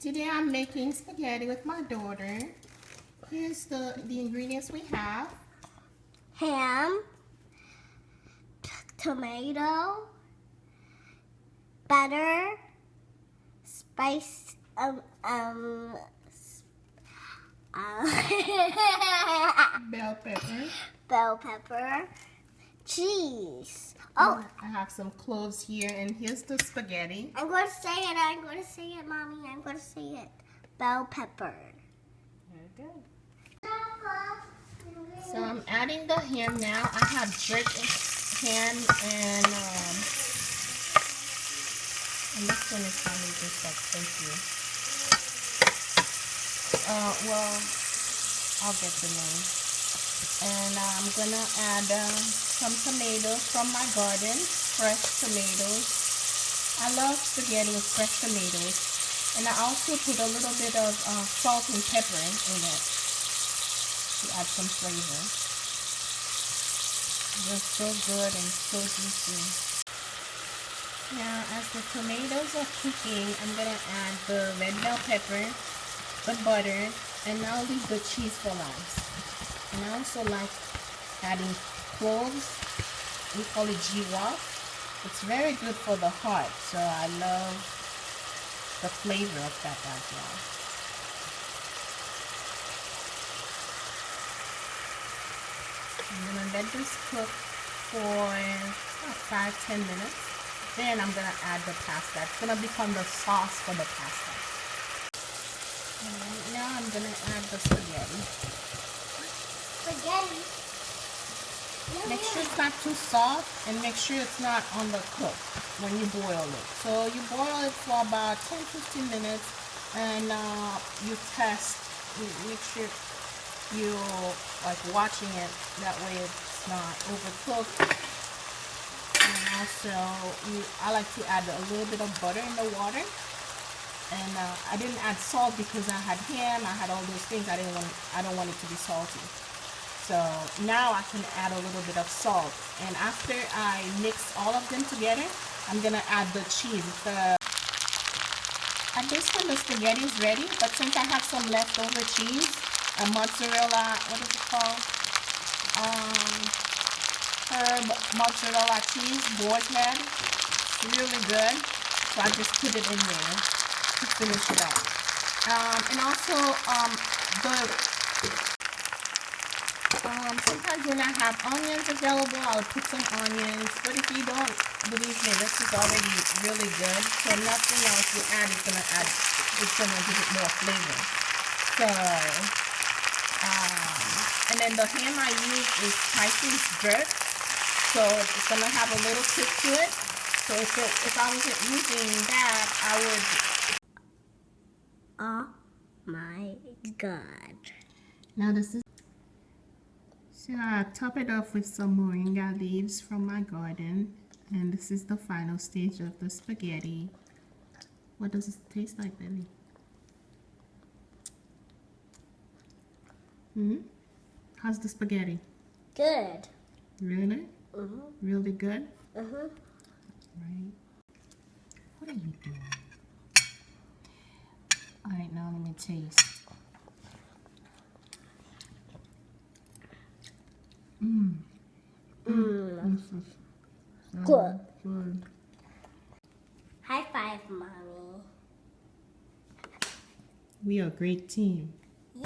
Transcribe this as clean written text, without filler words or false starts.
Today I'm making spaghetti with my daughter. Here's the ingredients we have. Ham, tomato, butter, spice, bell pepper, bell pepper, cheese. Oh, I have some cloves here, and here's the spaghetti. I'm going to say it. I'm going to say it, Mommy. I'm going to say it. Bell pepper. Very good. So I'm adding the ham now. I have jerk ham and this one is probably just like thank you. Well, I'll get the name. And I'm gonna add some tomatoes from my garden, fresh tomatoes. I love spaghetti with fresh tomatoes. And I also put a little bit of salt and pepper in it to add some flavor. They're so good and so juicy. Now, as the tomatoes are cooking, I'm gonna add the red bell pepper, the butter, and I'll leave the cheese for last. And I also like adding cloves. We call it jiwa. It's very good for the heart, so I love the flavor of that as well. I'm gonna let this cook for about 5-10 minutes. Then I'm gonna add the pasta. It's gonna become the sauce for the pasta. And now I'm gonna add the spaghetti. Spaghetti. Make sure it's not too soft, and make sure it's not on the cook when you boil it. So you boil it for about 10-15 minutes, and you test. You make sure you like watching it. That way it's not overcooked. And also, I like to add a little bit of butter in the water. And I didn't add salt because I had ham. I had all those things. I don't want it to be salty. So now I can add a little bit of salt. And after I mix all of them together, I'm gonna add the cheese. At this point, the spaghetti is ready. But since I have some leftover cheese, a mozzarella, what is it called? Herb mozzarella cheese, boar's head. It's really good. So I just put it in there to finish it up. And also sometimes when I have onions available, I'll put some onions. But if you don't, believe me, this is already really good. So nothing else you add is gonna give it more flavor. So, and then the ham I use is Tyson's jerk. So it's gonna have a little kick to it. So if I wasn't using that, I would. Oh my God. Now this is. So I top it off with some moringa leaves from my garden, and this is the final stage of the spaghetti. What does it taste like, Billy? How's the spaghetti? Good. Really? Really good? Right. What are you doing? All right, now let me taste. Good. Good. High five, Mommy. We are a great team.